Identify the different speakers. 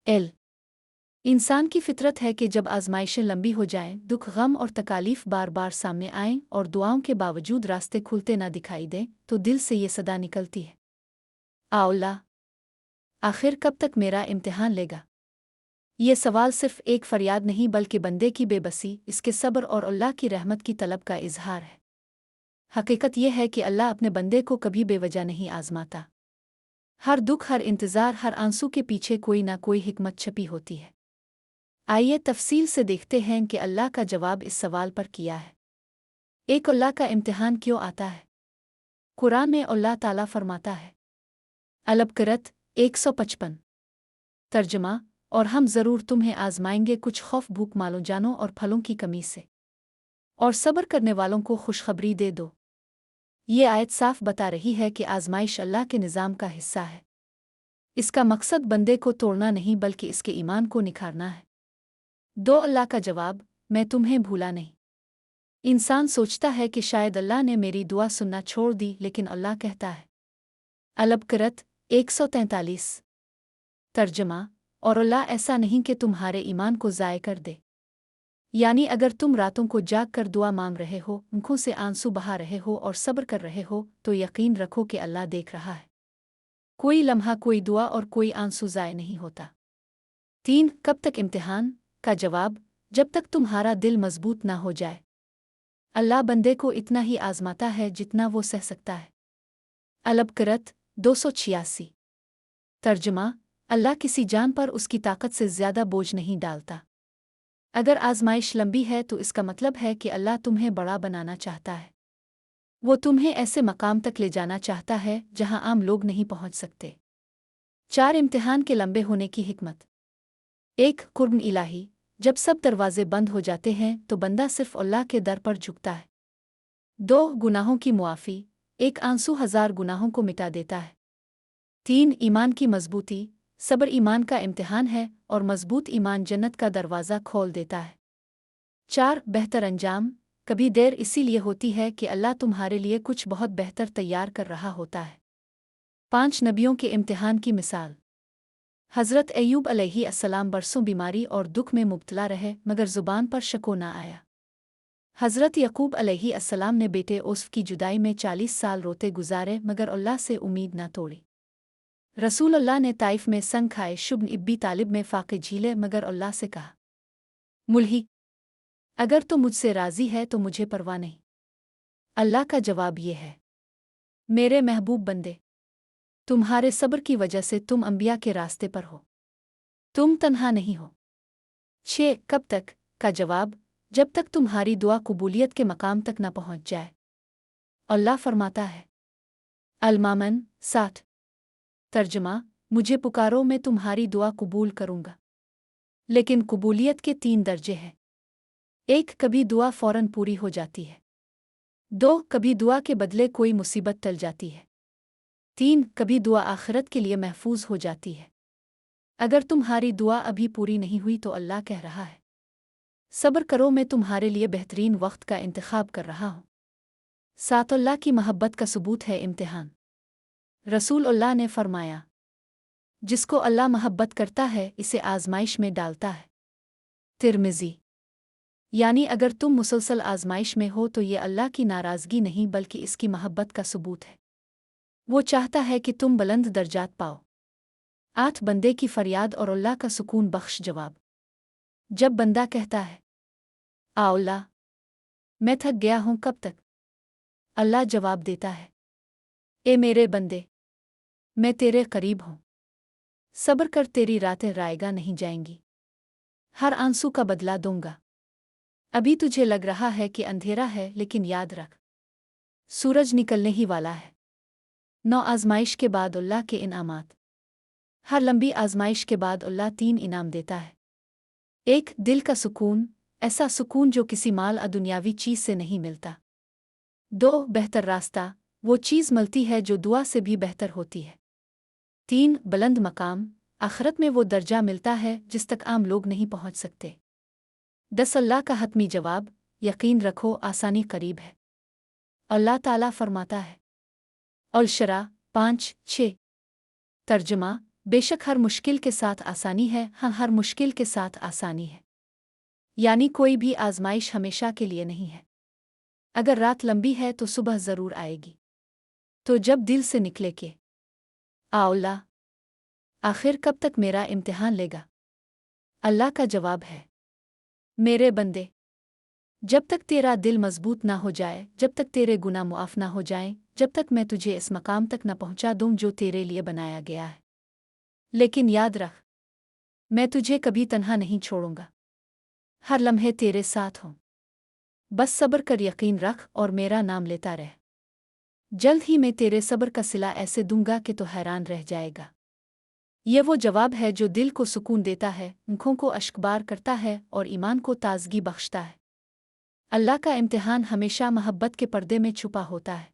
Speaker 1: L इंसान की फितरत है कि जब आजमाइशें लंबी हो जाएं, दुख गम और तकालीफ बार बार सामने आएं और दुआओं के बावजूद रास्ते खुलते ना दिखाई दें तो दिल से ये सदा निकलती है, आउला, आखिर कब तक मेरा इम्तिहान लेगा। ये सवाल सिर्फ एक फरियाद नहीं बल्कि बंदे की बेबसी, इसके सब्र और अल्लाह की रहमत की तलब का इजहार है। हकीकत यह है कि अल्लाह अपने बंदे को कभी बेवजह नहीं आजमाता। हर दुख, हर इंतज़ार, हर आंसू के पीछे कोई ना कोई हिकमत छपी होती है। आइए तफसील से देखते हैं कि अल्लाह का जवाब इस सवाल पर किया है। एक, अल्लाह का इम्तिहान क्यों आता है। कुरान में अल्लाह ताला फरमाता है, अलबकरत 155। तर्जमा, और हम ज़रूर तुम्हें आजमाएंगे कुछ खौफ, भूख, मालों जानों और फलों की कमी से, और सब्र करने वालों को खुशखबरी दे दो। ये आयत साफ बता रही है कि आजमाइश अल्लाह के निज़ाम का हिस्सा है। इसका मकसद बंदे को तोड़ना नहीं बल्कि इसके ईमान को निखारना है। 2, अल्लाह का जवाब, मैं तुम्हें भूला नहीं। इंसान सोचता है कि शायद अल्लाह ने मेरी दुआ सुनना छोड़ दी, लेकिन अल्लाह कहता है, अलबकरत 143। तर्जमा, और अल्लाह ऐसा नहीं कि तुम्हारे ईमान को ज़ाय कर दे। यानी अगर तुम रातों को जाग कर दुआ मांग रहे हो, आंखों से आंसू बहा रहे हो और सब्र कर रहे हो, तो यकीन रखो कि अल्लाह देख रहा है। कोई लम्हा, कोई दुआ और कोई आंसू ज़ाय नहीं होता। 3, कब तक इम्तिहान का जवाब, जब तक तुम्हारा दिल मजबूत ना हो जाए। अल्लाह बंदे को इतना ही आजमाता है जितना वो सह सकता है। अलबकरत 286। तर्जमा, अल्लाह किसी जान पर उसकी ताकत से ज़्यादा बोझ नहीं डालता। अगर आजमाइश लंबी है तो इसका मतलब है कि अल्लाह तुम्हें बड़ा बनाना चाहता है। वो तुम्हें ऐसे मकाम तक ले जाना चाहता है जहां आम लोग नहीं पहुंच सकते। 4, इम्तिहान के लंबे होने की हिकमत। 1, कुर्ब इलाही, जब सब दरवाजे बंद हो जाते हैं तो बंदा सिर्फ अल्लाह के दर पर झुकता है। 2, गुनाहों की मुआफ़ी, एक आंसू 1000 गुनाहों को मिटा देता है। 3, ईमान की मजबूती, सब्र ईमान का इम्तिहान है और मजबूत ईमान जन्नत का दरवाज़ा खोल देता है। 4, बेहतर अंजाम, कभी देर इसीलिए होती है कि अल्लाह तुम्हारे लिए कुछ बहुत बेहतर तैयार कर रहा होता है। 5, नबियों के इम्तिहान की मिसाल। हज़रत अय्यूब अलैहिस्सलाम बरसों बीमारी और दुख में मुब्तला रहे मगर ज़ुबान पर शको ना आया। हज़रत यकूब अलैहिस्सलाम ने बेटे यूसुफ की जुदाई में 40 साल रोते गुजारे मगर अल्लाह से उम्मीद न तोड़ी। रसूल अल्लाह ने ताइफ में संग खाए, शुभ इब्बी तालिब में फाके झीले मगर अल्लाह से कहा, मुल्ही, अगर तो मुझसे राज़ी है तो मुझे परवाह नहीं। अल्लाह का जवाब ये है, मेरे महबूब बंदे, तुम्हारे सब्र की वजह से तुम अंबिया के रास्ते पर हो, तुम तन्हा नहीं हो। 6, कब तक का जवाब, जब तक तुम्हारी दुआ कबूलियत के मकाम तक न पहुंच जाए। अल्लाह फरमाता है, अल-मामन 60। तर्जमा, मुझे पुकारो, मैं तुम्हारी दुआ कबूल करूंगा। लेकिन कबूलियत के 3 दर्जे हैं। 1, कभी दुआ फौरन पूरी हो जाती है। 2, कभी दुआ के बदले कोई मुसीबत टल जाती है। 3, कभी दुआ आखिरत के लिए महफूज हो जाती है। अगर तुम्हारी दुआ अभी पूरी नहीं हुई तो अल्लाह कह रहा है, सब्र करो, मैं तुम्हारे लिए बेहतरीन वक्त का इंतखाब कर रहा हूँ। 7, अल्लाह की महब्बत का सबूत है इम्तिहान। रसूल अल्लाह ने फरमाया, जिसको अल्लाह महब्बत करता है इसे आजमाइश में डालता है। तिर्मिज़ी। यानी अगर तुम मुसलसल आजमाइश में हो तो ये अल्लाह की नाराज़गी नहीं बल्कि इसकी महब्बत का सबूत है। वो चाहता है कि तुम बुलंद दर्जात पाओ। 8, बंदे की फरियाद और अल्लाह का सुकून बख्श जवाब। जब बंदा कहता है, आ अल्लाह, मैं थक गया हूँ, कब तक, अल्लाह जवाब देता है, ए मेरे बंदे, मैं तेरे करीब हूँ, सब्र कर, तेरी रातें रायगा नहीं जाएंगी, हर आंसू का बदला दूंगा। अभी तुझे लग रहा है कि अंधेरा है, लेकिन याद रख, सूरज निकलने ही वाला है। 9, आजमाइश के बाद अल्लाह के इनामात। हर लंबी आजमाइश के बाद अल्लाह 3 इनाम देता है। 1, दिल का सुकून, ऐसा सुकून जो किसी माल दुनियावी चीज़ से नहीं मिलता। 2, बेहतर रास्ता, वो चीज़ मिलती है जो दुआ से भी बेहतर होती है। 3, बुलंद मकाम, आखिरत में वो दर्जा मिलता है जिस तक आम लोग नहीं पहुंच सकते। 10, अल्लाह का हतमी जवाब, यकीन रखो आसानी करीब है। अल्लाह ताला फरमाता है, अल-शरा 5:6। तर्जमा, बेशक हर मुश्किल के साथ आसानी है, हाँ हर मुश्किल के साथ आसानी है। यानी कोई भी आजमाइश हमेशा के लिए नहीं है। अगर रात लंबी है तो सुबह ज़रूर आएगी। तो जब दिल से निकले कि अल्लाह आखिर कब तक मेरा इम्तिहान लेगा, अल्लाह का जवाब है, मेरे बंदे, जब तक तेरा दिल मजबूत ना हो जाए, जब तक तेरे गुनाह मुआफ़ ना हो जाएं, जब तक मैं तुझे इस मकाम तक न पहुंचा दूं जो तेरे लिए बनाया गया है। लेकिन याद रख, मैं तुझे कभी तन्हा नहीं छोड़ूंगा, हर लम्हे तेरे साथ हूं। बस सब्र कर, यकीन रख और मेरा नाम लेता रह। जल्द ही मैं तेरे सब्र का सिला ऐसे दूंगा कि तो हैरान रह जाएगा। ये वो जवाब है जो दिल को सुकून देता है, आँखों को अश्कबार करता है और ईमान को ताजगी बख्शता है। अल्लाह का इम्तिहान हमेशा मोहब्बत के पर्दे में छुपा होता है।